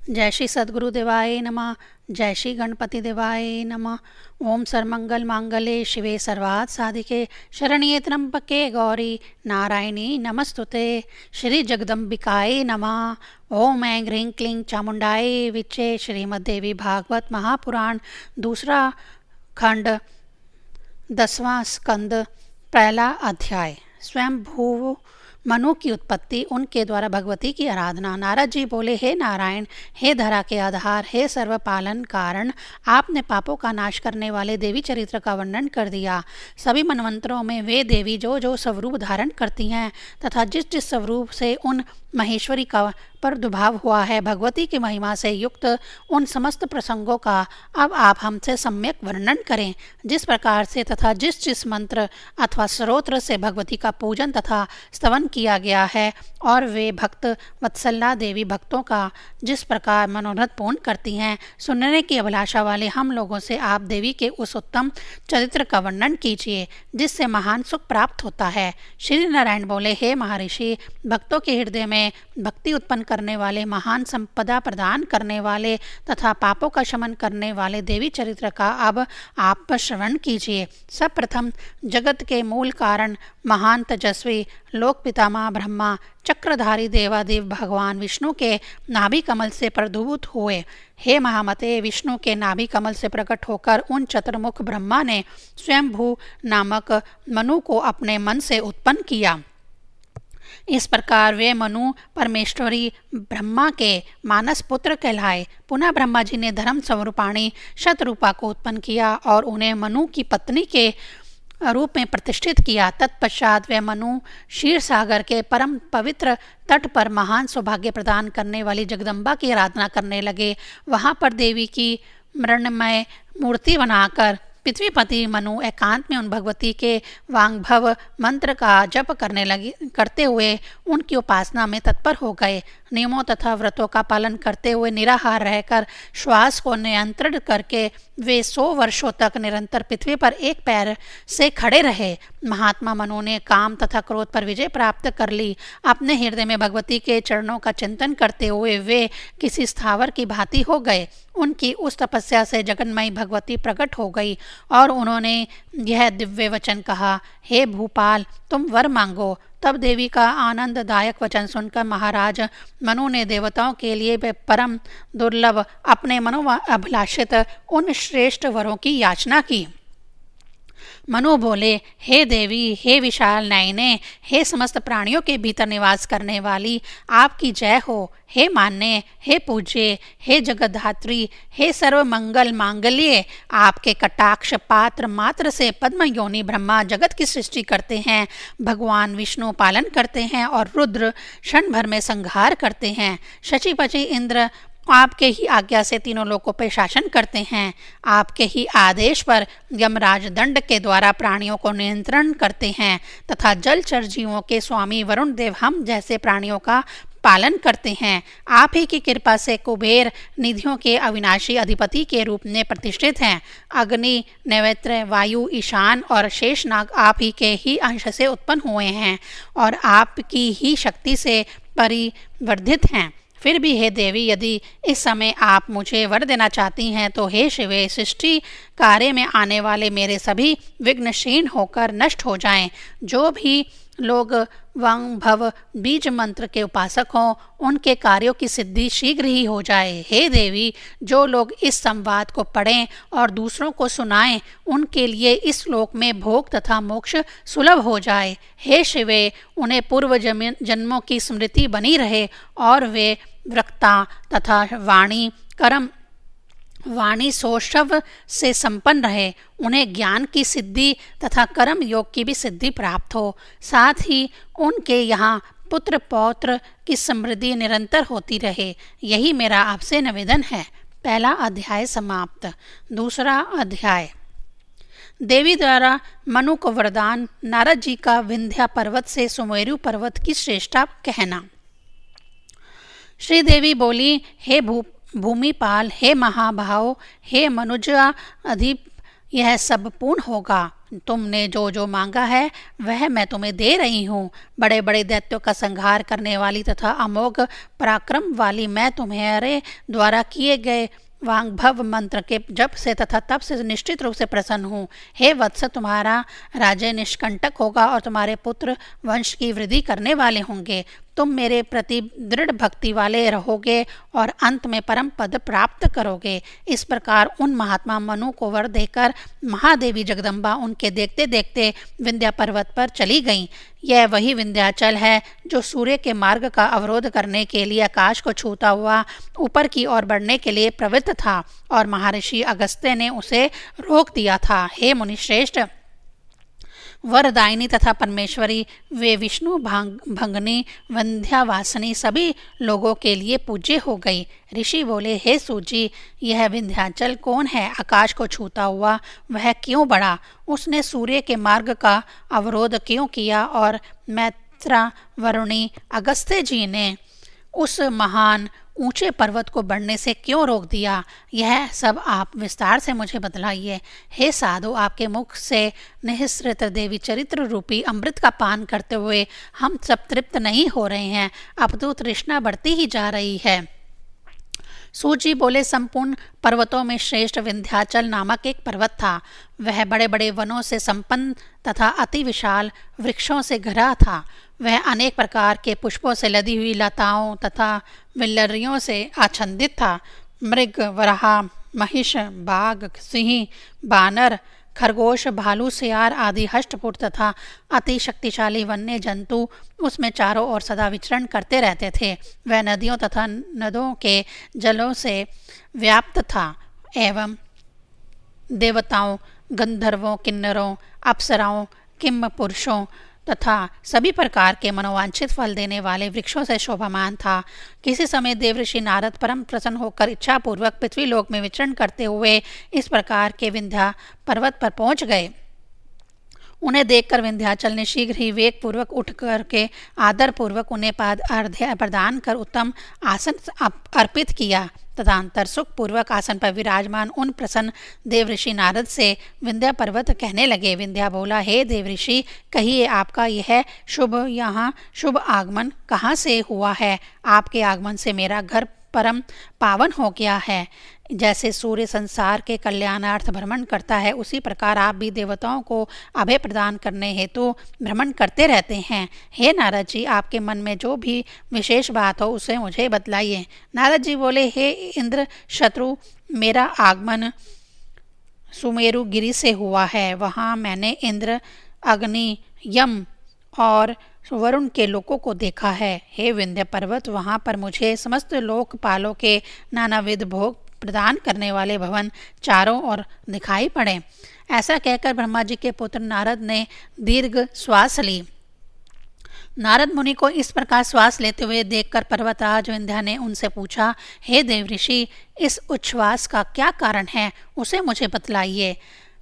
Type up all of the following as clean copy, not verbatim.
जय श्री सद्गुरु देवाय नमः। जय श्री गणपति देवाय नमः। ओम सर्वमंगल मांगल्ये शिवे सर्वार्थ साधिके शरण्ये त्र्यंबके गौरी नारायणी नमस्तुते। श्री जगदम्बिकाय नमः। ओम ऐं ह्रीं क्लीं चामुंडाय विच्चे। श्रीमद्देवी भागवत महापुराण दूसरा खंड 10वां स्कंद पहला अध्याय। स्वयं भू मनु की उत्पत्ति, उनके द्वारा भगवती की आराधना। नारद जी बोले, हे नारायण, हे धरा के आधार, हे सर्वपालन कारण, आपने पापों का नाश करने वाले देवी चरित्र का वर्णन कर दिया। सभी मनवंतरों में वे देवी जो जो स्वरूप धारण करती हैं तथा जिस जिस स्वरूप से उन महेश्वरी का प्रादुर्भाव हुआ है, भगवती की महिमा से युक्त उन समस्त प्रसंगों का अब आप हमसे सम्यक वर्णन करें। जिस प्रकार से तथा जिस जिस मंत्र अथवा स्तोत्र से भगवती का पूजन तथा स्तवन किया गया है और वे भक्त वत्सला देवी भक्तों का जिस प्रकार मनोरथ पूर्ण करती हैं, सुनने की अभिलाषा वाले हम लोगों से आप देवी के उस उत्तम चरित्र का वर्णन कीजिए जिससे महान सुख प्राप्त होता है। श्री नारायण बोले, हे महर्षि, भक्तों के हृदय में भक्ति उत्पन्न करने वाले, महान संपदा प्रदान करने वाले तथा पापों का शमन करने वाले देवी चरित्र का अब आप श्रवण कीजिए। सब प्रथम जगत के मूल कारण महान तेजस्वी लोक पितामह ब्रह्मा चक्रधारी देवादेव भगवान विष्णु के नाभि कमल से प्रद्युत हुए। हे महामते, विष्णु के नाभि कमल से प्रकट होकर उन चतुर्मुख ब्रह्मा ने स्वयंभू नामक मनु को अपने मन से उत्पन्न किया। इस प्रकार वे मनु परमेश्वरी ब्रह्मा के मानस पुत्र कहलाए। पुनः ब्रह्मा जी ने धर्म स्वरूपाणी शतरूपा को उत्पन्न किया और उन्हें मनु की पत्नी के रूप में प्रतिष्ठित किया। तत्पश्चात वे मनु क्षीर सागर के परम पवित्र तट पर महान सौभाग्य प्रदान करने वाली जगदम्बा की आराधना करने लगे। वहाँ पर देवी की मृण्मय मूर्ति बनाकर पृथ्वीपति मनु एकांत में उन भगवती के वांग्भव मंत्र का जप करते हुए उनकी उपासना में तत्पर हो गए। नियमों तथा व्रतों का पालन करते हुए निराहार रहकर श्वास को नियंत्रण करके वे 100 वर्षों तक निरंतर पृथ्वी पर एक पैर से खड़े रहे। महात्मा मनु ने काम तथा क्रोध पर विजय प्राप्त कर ली। अपने हृदय में भगवती के चरणों का चिंतन करते हुए वे किसी स्थावर की भांति हो गए। उनकी उस तपस्या से जगन्मयी भगवती प्रकट हो गई और उन्होंने यह दिव्य वचन कहा, हे भूपाल, तुम वर मांगो। तब देवी का आनंददायक वचन सुनकर महाराज मनु ने देवताओं के लिए परम दुर्लभ अपने मनोअभिलाषित उन श्रेष्ठ वरों की याचना की। मनु बोले, हे देवी, हे विशाल नयने, हे समस्त प्राणियों के भीतर निवास करने वाली, आपकी जय हो। हे मान्य, हे पूज्य, हे जगद्धात्री, हे सर्व मंगल मांगल्ये, आपके कटाक्ष पात्र मात्र से पद्म योनि ब्रह्मा जगत की सृष्टि करते हैं, भगवान विष्णु पालन करते हैं और रुद्र क्षण भर में संहार करते हैं। शचीपचि इंद्र आपके ही आज्ञा से तीनों लोकों पर शासन करते हैं। आपके ही आदेश पर यमराज दंड के द्वारा प्राणियों को नियंत्रण करते हैं तथा जलचर जीवों के स्वामी वरुण देव हम जैसे प्राणियों का पालन करते हैं। आप ही की कृपा से कुबेर निधियों के अविनाशी अधिपति के रूप में प्रतिष्ठित हैं। अग्नि, नैवेत्र, वायु, ईशान और शेषनाग आप ही के ही अंश से उत्पन्न हुए हैं और आपकी ही शक्ति से परिवर्धित हैं। फिर भी हे देवी, यदि इस समय आप मुझे वर देना चाहती हैं तो हे शिवे, सृष्टि कार्य में आने वाले मेरे सभी विघ्न क्षीण होकर नष्ट हो जाएं। जो भी लोग वांग्भव बीज मंत्र के उपासक हों, उनके कार्यों की सिद्धि शीघ्र ही हो जाए। हे देवी, जो लोग इस संवाद को पढ़ें और दूसरों को सुनाएं, उनके लिए इस लोक में भोग तथा मोक्ष सुलभ हो जाए। हे शिवे, उन्हें पूर्व जन्मों की स्मृति बनी रहे और वे वक्ता तथा वाणी सौष्ठव से संपन्न रहे। उन्हें ज्ञान की सिद्धि तथा कर्म योग की भी सिद्धि प्राप्त हो। साथ ही उनके यहाँ पुत्र पौत्र की समृद्धि निरंतर होती रहे। यही मेरा आपसे निवेदन है। पहला अध्याय समाप्त। दूसरा अध्याय। देवी द्वारा मनु को वरदान। नारद जी का विंध्या पर्वत से सुमेरु पर्वत की श्रेष्ठता कहना। श्री देवी बोली, हे भूमिपाल, हे महाभाव, हे मनुजा अधिप, यह सब पूर्ण होगा। तुमने जो जो मांगा है वह मैं तुम्हें दे रही हूँ। बड़े बड़े दैत्यों का संहार करने वाली तथा अमोघ पराक्रम वाली मैं तुम्हारे द्वारा किए गए वाग्भव मंत्र के जप से तथा तप से निश्चित रूप से प्रसन्न हूँ। हे वत्स, तुम्हारा राज्य निष्कंटक होगा और तुम्हारे पुत्र वंश की वृद्धि करने वाले होंगे। तुम मेरे प्रति दृढ़ भक्ति वाले रहोगे और अंत में परम पद प्राप्त करोगे। इस प्रकार उन महात्मा मनु को वर देकर महादेवी जगदम्बा उनके देखते देखते विंध्या पर्वत पर चली गईं। यह वही विंध्याचल है जो सूर्य के मार्ग का अवरोध करने के लिए आकाश को छूता हुआ ऊपर की ओर बढ़ने के लिए प्रवृत्त था और महर्षि अगस्त्य ने उसे रोक दिया था। हे मुनिश्रेष्ठ, वरदायिनी तथा परमेश्वरी वे विष्णु भंगनी विंध्यावासिनी सभी लोगों के लिए पूज्य हो गई। ऋषि बोले, हे सूजी, यह विंध्याचल कौन है? आकाश को छूता हुआ वह क्यों बढ़ा? उसने सूर्य के मार्ग का अवरोध क्यों किया? और मैत्रा वरुणी अगस्त्य जी ने उस महान ऊंचे पर्वत को बढ़ने से क्यों रोक दिया? यह सब आप विस्तार से मुझे बतलाइए। हे साधु, आपके मुख से निःसृत देवी चरित्र रूपी अमृत का पान करते हुए हम सब तृप्त नहीं हो रहे हैं, अपितु तृष्णा बढ़ती ही जा रही है। सूजी बोले, संपूर्ण पर्वतों में श्रेष्ठ विंध्याचल नामक एक पर्वत था। वह बड़े बड़े वनों से संपन्न तथा अति विशाल वृक्षों से घिरा था। वह अनेक प्रकार के पुष्पों से लदी हुई लताओं तथा विल्लरियों से आच्छादित था। मृग, वराह, महिष, बाघ, सिंह, बानर, खरगोश, भालू, सियार आदि हष्टपुष्ट तथा अति शक्तिशाली वन्य जंतु उसमें चारों ओर सदा विचरण करते रहते थे। वह नदियों तथा नदों के जलों से व्याप्त था एवं देवताओं, गंधर्वों, किन्नरों, अप्सराओं, किम पुरुषों तथा सभी प्रकार के मनोवांछित फल देने वाले वृक्षों से शोभामान था। किसी समय देवऋषि नारद परम प्रसन्न होकर इच्छापूर्वक पृथ्वीलोक में विचरण करते हुए इस प्रकार के विंध्या पर्वत पर पहुंच गए। उन्हें देखकर विंध्याचल ने शीघ्र ही वेग पूर्वक उठ करके आदर पूर्वक उन्हें पाद अर्घ्य प्रदान कर उत्तम आसन अर्पित किया तथा अंतरसुख पूर्वक आसन पर विराजमान उन प्रसन्न देवऋषि नारद से विंध्या पर्वत कहने लगे। विंध्या बोला, हे देवऋषि, कहिए आपका यह यहाँ शुभ आगमन कहाँ से हुआ है? आपके आगमन से मेरा घर परम पावन हो गया है। जैसे सूर्य संसार के कल्याणार्थ भ्रमण करता है, उसी प्रकार आप भी देवताओं को अभय प्रदान करने हेतु भ्रमण करते रहते हैं। हे नारद जी, आपके मन में जो भी विशेष बात हो उसे मुझे बतलाइए। नारद जी बोले, हे इंद्र शत्रु, मेरा आगमन सुमेरु गिरी से हुआ है। वहाँ मैंने इंद्र, अग्नि, यम और वरुण के लोकों को देखा है। हे विंध्य पर्वत, वहाँ पर मुझे समस्त लोकपालों के नानाविध भोग प्रदान करने वाले भवन चारों ओर दिखाई पड़े। ऐसा कहकर ब्रह्मा जी के पुत्र नारद ने दीर्घ श्वास ली। नारद मुनि को इस प्रकार श्वास लेते हुए देखकर पर्वतराज विंध्या ने उनसे पूछा, हे देवऋषि, इस उच्छ्वास का क्या कारण है? उसे मुझे बतलाइए।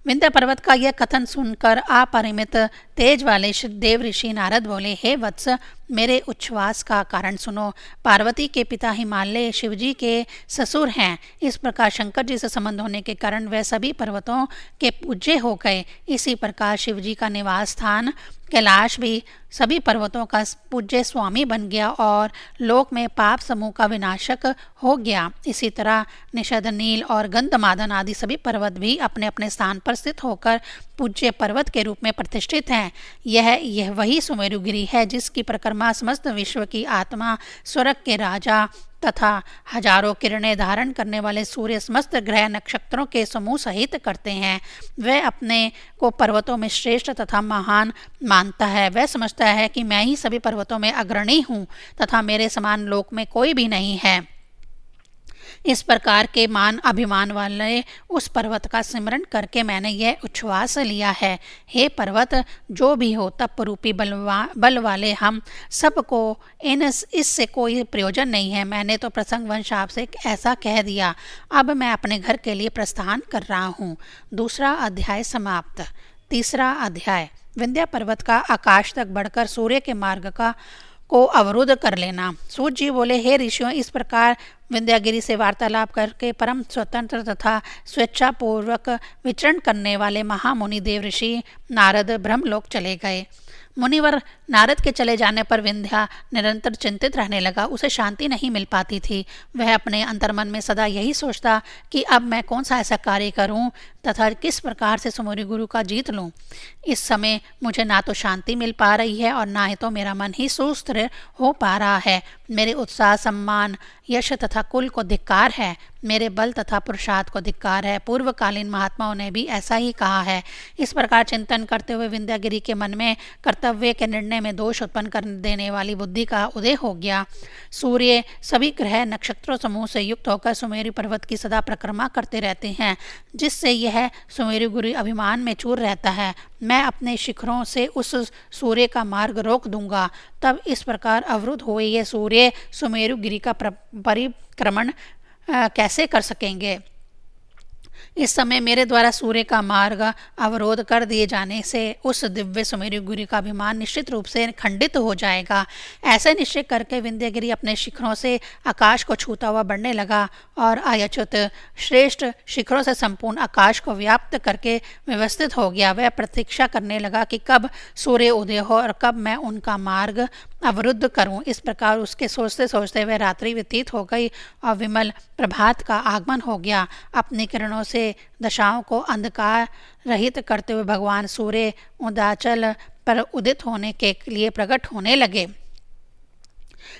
विंध्य पर्वत का यह कथन सुनकर अपरिमित तेज वाले देव ऋषि नारद बोले, हे वत्स, मेरे उच्छ्वास का कारण सुनो। पार्वती के पिता हिमालय शिवजी के ससुर हैं। इस प्रकार शंकर जी से संबंध होने के कारण वह सभी पर्वतों के पूज्य हो गए। इसी प्रकार शिवजी का निवास स्थान कैलाश भी सभी पर्वतों का पूज्य स्वामी बन गया और लोक में पाप समूह का विनाशक हो गया। इसी तरह निषद, नील और गंधमादन आदि सभी पर्वत भी अपने अपने स्थान पर स्थित होकर पूज्य पर्वत के रूप में प्रतिष्ठित हैं। यह वही सुमेरुगिरी है जिसकी परिक्रमा समस्त विश्व की आत्मा, स्वर्ग के राजा तथा हजारों किरणें धारण करने वाले सूर्य समस्त ग्रह नक्षत्रों के समूह सहित करते हैं। वह अपने को पर्वतों में श्रेष्ठ तथा महान मानता है। वह समझता है कि मैं ही सभी पर्वतों में अग्रणी हूँ तथा मेरे समान लोक में कोई भी नहीं है। इस प्रकार के मान अभिमान वाले उस पर्वत का स्मरण करके मैंने यह उच्छ्वास लिया है। हे पर्वत, जो भी हो तप रूपी बल वाले हम सबको इससे कोई प्रयोजन नहीं है। मैंने तो प्रसंगवश आपसे ऐसा कह दिया। अब मैं अपने घर के लिए प्रस्थान कर रहा हूँ। दूसरा अध्याय समाप्त। तीसरा अध्याय। विंध्या पर्वत का आकाश तक बढ़कर सूर्य के मार्ग का को अवरुद्ध कर लेना। सूत जी बोले, हे ऋषियों, इस प्रकार विंध्यागिरी से वार्तालाप करके परम स्वतंत्र तथा स्वेच्छापूर्वक विचरण करने वाले महामुनि देव ऋषि नारद ब्रह्मलोक चले गए। मुनिवर नारद के चले जाने पर विंध्या निरंतर चिंतित रहने लगा। उसे शांति नहीं मिल पाती थी। वह अपने अंतर्मन में सदा यही सोचता कि अब मैं कौन सा ऐसा कार्य करूं तथा किस प्रकार से सुमेरु गुरु का जीत लूं। इस समय मुझे ना तो शांति मिल पा रही है और ना ही तो मेरा मन ही सुस्थिर हो पा रहा है। मेरे उत्साह, सम्मान, यश तथा कुल को धिक्कार है। मेरे बल तथा पुरुषार्थ को धिक्कार है। पूर्वकालीन महात्माओं ने भी ऐसा ही कहा है। इस प्रकार चिंतन करते हुए विंध्यागिरी के मन में कर्तव्य के निर्णय में दोष उत्पन्न कर देने वाली बुद्धि का उदय हो गया। सूर्य, सभी ग्रह, नक्षत्रों समूह से युक्त होकर सुमेरु पर्वत की सदा परिक्रमा करते रहते हैं, जिससे यह सुमेरु गुरु अभिमान में चूर रहता है। मैं अपने शिखरों से उस सूर्य का मार्ग रोक दूंगा। तब इस प्रकार अवरुद्ध हुए ये सूर्य सुमेरु गिरी का परिक्रमण कैसे कर सकेंगे। इस समय मेरे द्वारा सूर्य का मार्ग अवरोध कर दिए जाने से उस दिव्य सुमेरु गिरी का अभिमान निश्चित रूप से खंडित हो जाएगा। ऐसे निश्चय करके विंध्यगिरि अपने शिखरों से आकाश को छूता हुआ बढ़ने लगा और अच्युत श्रेष्ठ शिखरों से संपूर्ण आकाश को व्याप्त करके व्यवस्थित हो गया। वह प्रतीक्षा करने लगा कि कब सूर्य उदय हो और कब मैं उनका मार्ग अवरुद्ध करूं। इस प्रकार उसके सोचते सोचते वह रात्रि व्यतीत हो गई और विमल प्रभात का आगमन हो गया। अपनी किरणों से दशाओं को अंधकार रहित करते हुए भगवान सूर्य उदाचल पर उदित होने के लिए प्रकट होने लगे।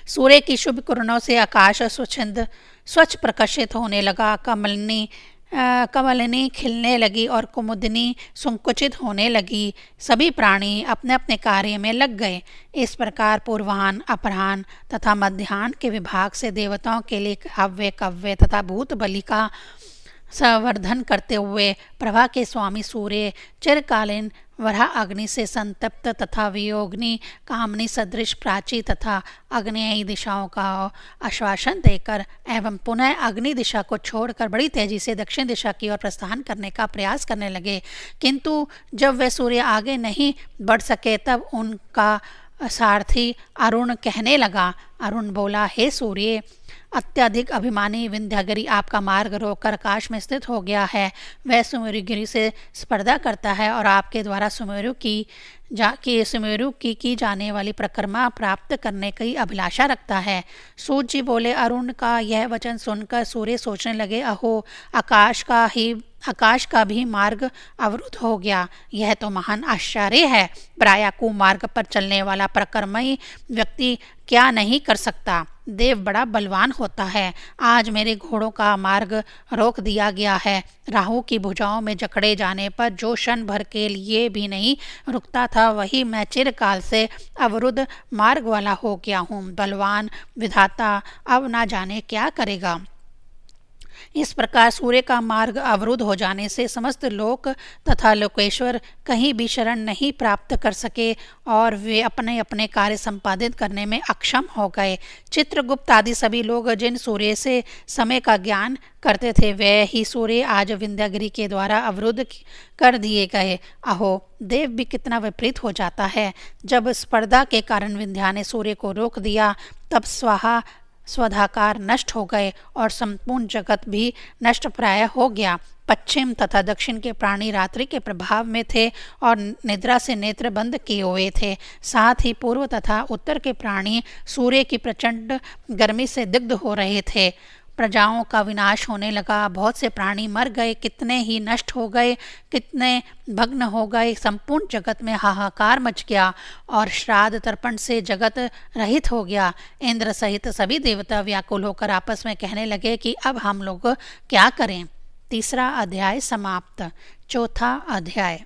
सूर्य की शुभ किरणों से आकाश स्वच्छ प्रकाशित होने लगा। कमलिनी खिलने लगी और कुमुदिनी संकुचित होने लगी। सभी प्राणी अपने अपने कार्य में लग गए। इस प्रकार पूर्वाह्न, अपराह्न तथा मध्याह्न के विभाग से देवताओं के लिए हव्य, कव्य तथा भूत बलि का संवर्धन करते हुए प्रभा के स्वामी सूर्य चिरकालीन वराह अग्नि से संतप्त तथा वियोगिनी कामनी सदृश प्राची तथा आग्नेयी दिशाओं का आश्वासन देकर एवं पुनः अग्नि दिशा को छोड़कर बड़ी तेजी से दक्षिण दिशा की ओर प्रस्थान करने का प्रयास करने लगे। किंतु जब वे सूर्य आगे नहीं बढ़ सके तब उनका सारथी अरुण कहने लगा। अरुण बोला, हे सूर्य, अत्यधिक अभिमानी विंध्यगिरि आपका मार्ग रोककर आकाश में स्थित हो गया है। वह सुमेरु गिरि से स्पर्धा करता है और आपके द्वारा सुमेरु की जाने वाली परिक्रमा प्राप्त करने की अभिलाषा रखता है। सूत जी बोले, अरुण का यह वचन सुनकर सूर्य सोचने लगे, अहो, आकाश का भी मार्ग अवरुद्ध हो गया। यह तो महान आश्चर्य है। प्रायः कुमार्ग पर चलने वाला पराक्रमी व्यक्ति क्या नहीं कर सकता। देव बड़ा बलवान होता है। आज मेरे घोड़ों का मार्ग रोक दिया गया है। राहु की भुजाओं में जकड़े जाने पर जो क्षण भर के लिए भी नहीं रुकता था, वही मैं चिरकाल से अवरुद्ध मार्ग वाला हो गया हूँ। बलवान विधाता अब ना जाने क्या करेगा। इस प्रकार सूर्य का मार्ग अवरुद्ध हो जाने से समस्त लोक तथा लोकेश्वर कहीं भी शरण नहीं प्राप्त कर सके और वे अपने अपने कार्य संपादित करने में अक्षम हो गए। चित्रगुप्त आदि सभी लोग जिन सूर्य से समय का ज्ञान करते थे, वे ही सूर्य आज विंध्यगिरि के द्वारा अवरुद्ध कर दिए गए। अहो, देव भी कितना विपरीत हो जाता है। जब स्पर्धा के कारण विंध्या ने सूर्य को रोक दिया, तब स्वधाकार नष्ट हो गए और संपूर्ण जगत भी नष्ट प्राय हो गया। पश्चिम तथा दक्षिण के प्राणी रात्रि के प्रभाव में थे और निद्रा से नेत्र बंद किए हुए थे। साथ ही पूर्व तथा उत्तर के प्राणी सूर्य की प्रचंड गर्मी से दग्ध हो रहे थे। प्रजाओं का विनाश होने लगा। बहुत से प्राणी मर गए, कितने ही नष्ट हो गए, कितने भग्न हो गए। संपूर्ण जगत में हाहाकार मच गया और श्राद्ध तर्पण से जगत रहित हो गया। इंद्र सहित सभी देवता व्याकुल होकर आपस में कहने लगे कि अब हम लोग क्या करें। तीसरा अध्याय समाप्त। चौथा अध्याय।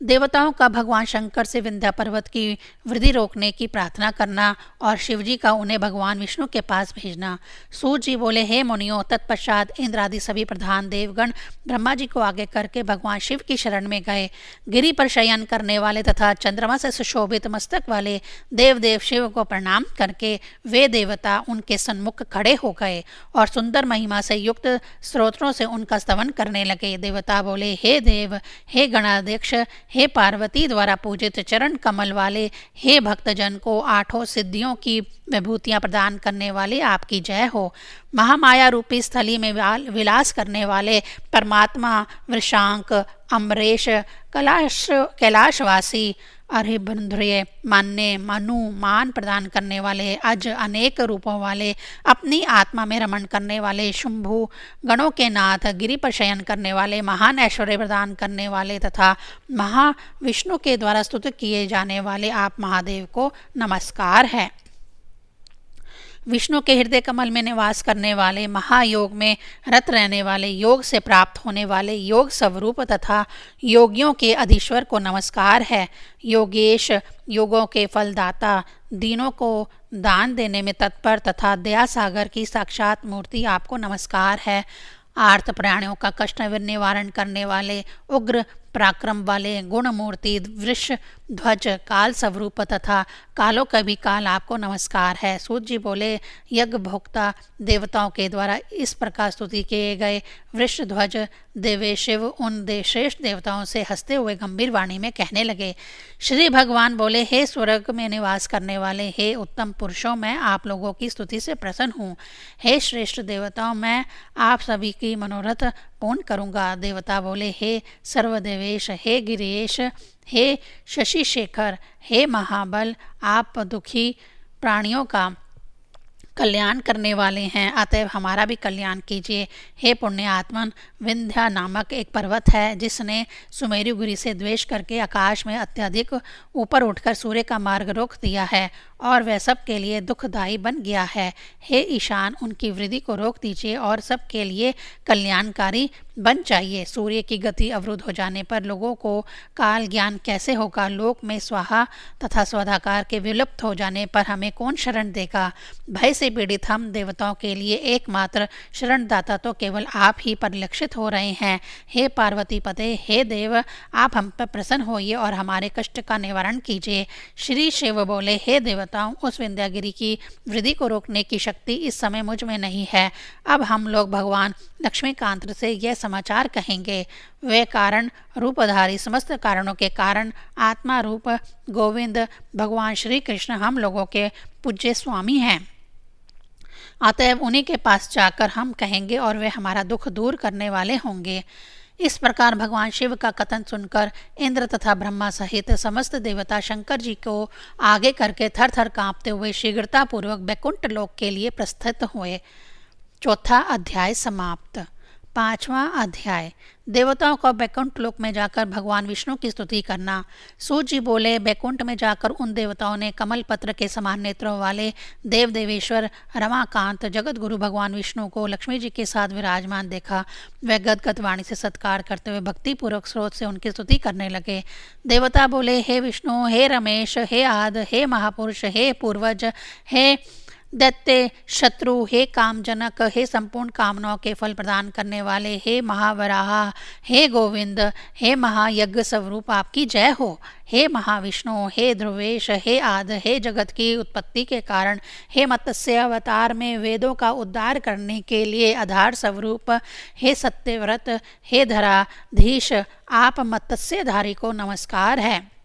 देवताओं का भगवान शंकर से विंध्या पर्वत की वृद्धि रोकने की प्रार्थना करना और शिवजी का उन्हें भगवान विष्णु के पास भेजना। सूत जी बोले, हे मुनियों, तत्पश्चात इंद्र आदि सभी प्रधान देवगण ब्रह्मा जी को आगे करके भगवान शिव की शरण में गए। गिरि पर शयन करने वाले तथा चंद्रमा से सुशोभित मस्तक वाले देवदेव शिव को प्रणाम करके वे देवता उनके सन्मुख खड़े हो गए और सुंदर महिमा से युक्त स्तोत्रों से उनका स्तवन करने लगे। देवता बोले, हे देव, हे गणाध्यक्ष, हे पार्वती द्वारा पूजित चरण कमल वाले हे भक्तजन को 8 सिद्धियों की विभूतियाँ प्रदान करने वाले आपकी जय हो। महामाया रूपी स्थली में विलास करने वाले परमात्मा वृषांक अम्बरेश कैलाशवासी अरिभद्रय मान्य मनु मान प्रदान करने वाले अज अनेक रूपों वाले अपनी आत्मा में रमण करने वाले शुंभु गणों के नाथ गिरि पर शयन करने वाले महान ऐश्वर्य प्रदान करने वाले तथा महाविष्णु के द्वारा स्तुत किए जाने वाले आप महादेव को नमस्कार है। विष्णु के हृदय कमल में निवास करने वाले महायोग में रत रहने वाले योग से प्राप्त होने वाले योग स्वरूप तथा योगियों के अधीश्वर को नमस्कार है। योगेश योगों के फलदाता दीनों को दान देने में तत्पर तथा दया सागर की साक्षात मूर्ति आपको नमस्कार है। आर्त प्राणियों का कष्ट निवारण करने वाले उग्र पराक्रम वाले गुण मूर्ति वृष ध्वज काल स्वरूप तथा कालों का भी काल आपको नमस्कार है। सूत जी बोले यज्ञ भोक्ता देवताओं के द्वारा इस प्रकार स्तुति किए गए वृष ध्वज देवेशिव उन श्रेष्ठ देवताओं से हंसते हुए गंभीर वाणी में कहने लगे। श्री भगवान बोले हे स्वर्ग में निवास करने वाले हे उत्तम पुरुषों, मैं आप लोगों की स्तुति से प्रसन्न हूँ। हे श्रेष्ठ देवताओं, मैं आप सभी की मनोरथ पूर्ण करूँगा। देवता बोले हे सर्वदेवेश हे गिरीश हे शशि शेखर हे महाबल, आप दुखी प्राणियों का कल्याण करने वाले हैं, अतएव हमारा भी कल्याण कीजिए। हे पुण्य आत्मन, विंध्या नामक एक पर्वत है जिसने सुमेरुगिरी से द्वेष करके आकाश में अत्यधिक ऊपर उठकर सूर्य का मार्ग रोक दिया है और वह सबके लिए दुखदायी बन गया है। हे ईशान, उनकी वृद्धि को रोक दीजिए और सबके लिए कल्याणकारी बन जाइए। सूर्य की गति अवरुद्ध हो जाने पर लोगों को काल ज्ञान कैसे होगा? लोक में स्वाहा तथा स्वाधाकार के विलुप्त हो जाने पर हमें कौन शरण देगा? भय से पीड़ित हम देवताओं के लिए एकमात्र शरणदाता तो केवल आप ही परिलक्षित हो रहे हैं। हे पार्वती पते, हे देव, आप हम पर प्रसन्न होइए और हमारे कष्ट का निवारण कीजिए। श्री शिव बोले हे देवताओं, उस विंध्यागिरी की वृद्धि को रोकने की शक्ति इस समय मुझ में नहीं है। अब हम लोग भगवान लक्ष्मीकांत से यह समाचार कहेंगे। वे कारण रूपधारी समस्त कारणों के कारण आत्मा रूप गोविंद भगवान श्री कृष्ण हम लोगों के पूज्य स्वामी हैं। अतएव उन्हीं के पास जाकर हम कहेंगे और वे हमारा दुख दूर करने वाले होंगे। इस प्रकार भगवान शिव का कथन सुनकर इंद्र तथा ब्रह्मा सहित समस्त देवता शंकर जी को आगे करके थर थर कांपते हुए शीघ्रतापूर्वक बैकुंठ लोक के लिए प्रस्थित हुए। चौथा अध्याय समाप्त। पांचवा अध्याय देवताओं को बैकुंठ लोक में जाकर भगवान विष्णु की स्तुति करना। सूत जी बोले बैकुंठ में जाकर उन देवताओं ने कमल पत्र के समान नेत्रों वाले देव देवेश्वर रमाकांत जगत गुरु भगवान विष्णु को लक्ष्मी जी के साथ विराजमान देखा। वे गदगद वाणी से सत्कार करते हुए भक्तिपूर्वक स्रोत से उनकी स्तुति करने लगे। देवता बोले हे विष्णु, हे रमेश, हे आद, हे महापुरुष, हे पूर्वज, हे दैत्य शत्रु, हे कामजनक, हे संपूर्ण कामनाओं के फल प्रदान करने वाले, हे महावराह, हे गोविंद, हे महायज्ञ स्वरूप आपकी जय हो। हे महाविष्णु, हे ध्रुवेश, हे आद, हे जगत की उत्पत्ति के कारण, हे मत्स्य अवतार में वेदों का उद्धार करने के लिए आधार स्वरूप, हे सत्यव्रत, हे धराधीश, आप मत्स्यधारी को नमस्कार है।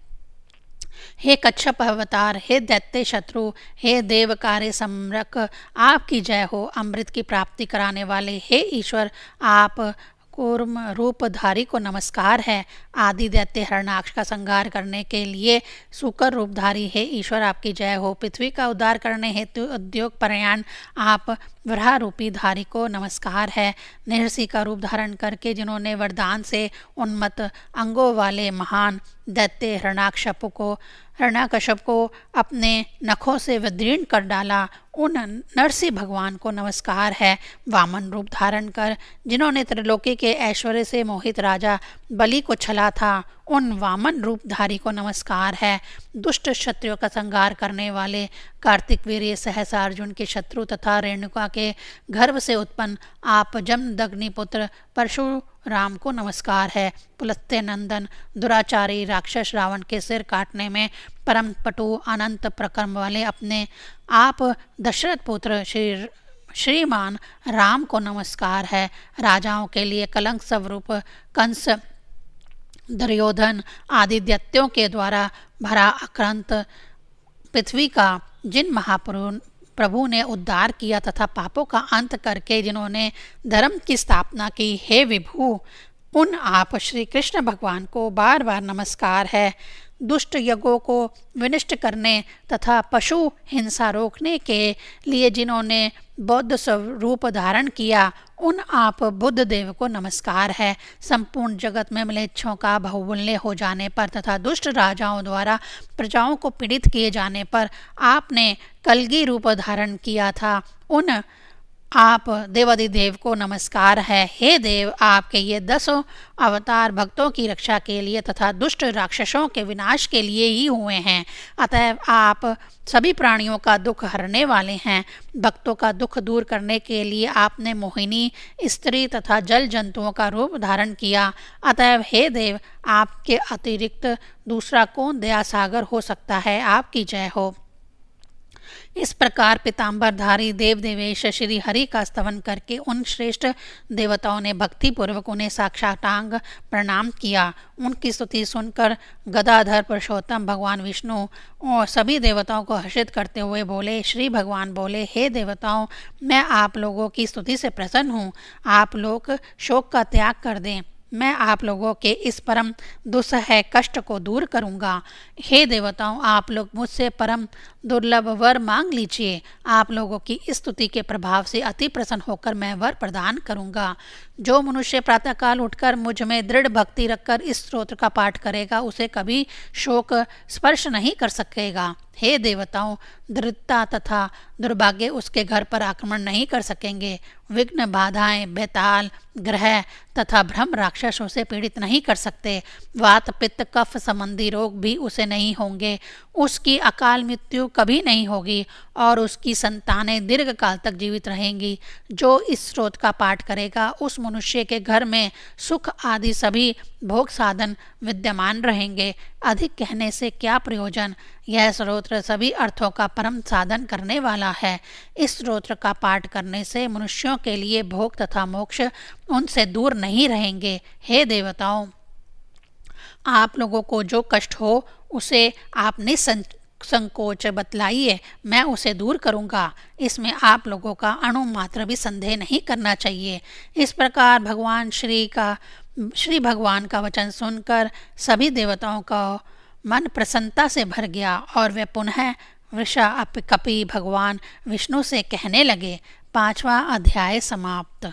हे कच्छप अवतार, हे दैत्य शत्रु, हे देव कार्य सम्रक, आपकी जय हो। अमृत की प्राप्ति कराने वाले हे ईश्वर, आप कूर्म रूपधारी को नमस्कार है। आदि दैत्य हरणाक्ष का संहार करने के लिए सुकर रूपधारी हे ईश्वर, आपकी जय हो। पृथ्वी का उद्धार करने हेतु उद्योग प्रयाण आप वराह रूपी धारी को नमस्कार है। निहरसी का रूप धारण करके जिन्होंने वरदान से उन्मत्त अंगों वाले महान दैत्य हिरण्याकश्यप को अपने नखों से विदीर्ण कर डाला, उन नरसिंह भगवान को नमस्कार है। वामन रूप धारण कर जिन्होंने त्रिलोकी के ऐश्वर्य से मोहित राजा बलि को छला था, उन वामन रूपधारी को नमस्कार है। दुष्ट क्षत्रियों का संहार करने वाले कार्तिक वीर्य सहसा अर्जुन के शत्रु तथा रेणुका के गर्भ से उत्पन्न आप जमदग्नि पुत्र परशुराम को नमस्कार है। पुलस्त्य नंदन दुराचारी राक्षस रावण के सिर काटने में परम पटु अनंत प्रक्रम वाले अपने आप दशरथ पुत्र श्रीमान राम को नमस्कार है। राजाओं के लिए कलंक स्वरूप कंस दुर्योधन आदि दैत्यों के द्वारा भरा आक्रांत पृथ्वी का जिन महाप्रभु ने उद्धार किया तथा पापों का अंत करके जिन्होंने धर्म की स्थापना की, हे विभु, उन आप श्री कृष्ण भगवान को बार बार नमस्कार है। दुष्ट यज्ञों को विनष्ट करने तथा पशु हिंसा रोकने के लिए जिन्होंने बौद्ध स्वरूप धारण किया, उन आप बुद्ध देव को नमस्कार है। संपूर्ण जगत में म्लेच्छों का बाहुल्य हो जाने पर तथा दुष्ट राजाओं द्वारा प्रजाओं को पीड़ित किए जाने पर आपने कलगी रूप धारण किया था, उन आप देवादिदेव को नमस्कार है। हे देव, आपके ये 10 अवतार भक्तों की रक्षा के लिए तथा दुष्ट राक्षसों के विनाश के लिए ही हुए हैं, अतएव आप सभी प्राणियों का दुख हरने वाले हैं। भक्तों का दुख दूर करने के लिए आपने मोहिनी, स्त्री तथा जल जंतुओं का रूप धारण किया, अतएव हे देव, आपके अतिरिक्त दूसरा कौन दया सागर हो सकता है। आपकी जय हो। इस प्रकार पीताम्बरधारी देव देवेश श्री हरि का स्तवन करके उन श्रेष्ठ देवताओं ने भक्ति पूर्वक उन्हें साक्षातांग प्रणाम किया। उनकी स्तुति सुनकर गदाधर पुरुषोत्तम भगवान विष्णु और सभी देवताओं को हर्षित करते हुए बोले। श्री भगवान बोले, हे देवताओं, मैं आप लोगों की स्तुति से प्रसन्न हूँ। आप लोग शोक का त्याग कर दें, मैं आप लोगों के इस परम दुस्सह कष्ट को दूर करूँगा। हे देवताओं, आप लोग मुझसे परम दुर्लभ वर मांग लीजिए। आप लोगों की इस स्तुति के प्रभाव से अति प्रसन्न होकर मैं वर प्रदान करूँगा। जो मनुष्य प्रातःकाल उठकर मुझ में दृढ़ भक्ति रखकर इस स्तोत्र का पाठ करेगा, उसे कभी शोक स्पर्श नहीं कर सकेगा। हे देवताओं, दरिद्रता तथा दुर्भाग्य उसके घर पर आक्रमण नहीं कर सकेंगे। विघ्न, बाधाएं, बेताल, ग्रह तथा भ्रम राक्षस उसे पीड़ित नहीं कर सकते। वात, पित्त, कफ संबंधी रोग भी उसे नहीं होंगे। उसकी अकाल मृत्यु कभी नहीं होगी और उसकी संतानें दीर्घ काल तक जीवित रहेंगी। जो इस स्रोत का पाठ करेगा, उस मनुष्य के घर में सुख आदि सभी भोग साधन विद्यमान रहेंगे। अधिक कहने से क्या प्रयोजन। यह स्तोत्र सभी अर्थों का परम साधन करने वाला है। इस स्तोत्र का पाठ करने से मनुष्यों के लिए भोग तथा मोक्ष उनसे दूर नहीं रहेंगे। हे देवताओं, आप लोगों को जो कष्ट हो उसे आप निसंकोच बतलाइए, मैं उसे दूर करूँगा। इसमें आप लोगों का अणु मात्र भी संदेह नहीं करना चाहिए। इस प्रकार भगवान श्री भगवान का वचन सुनकर सभी देवताओं का मन प्रसन्नता से भर गया और वे पुनः कपि भगवान विष्णु से कहने लगे। 5वां अध्याय समाप्त।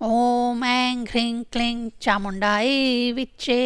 ओम ऐं ह्रीं क्लीं चामुंडायै विच्चे।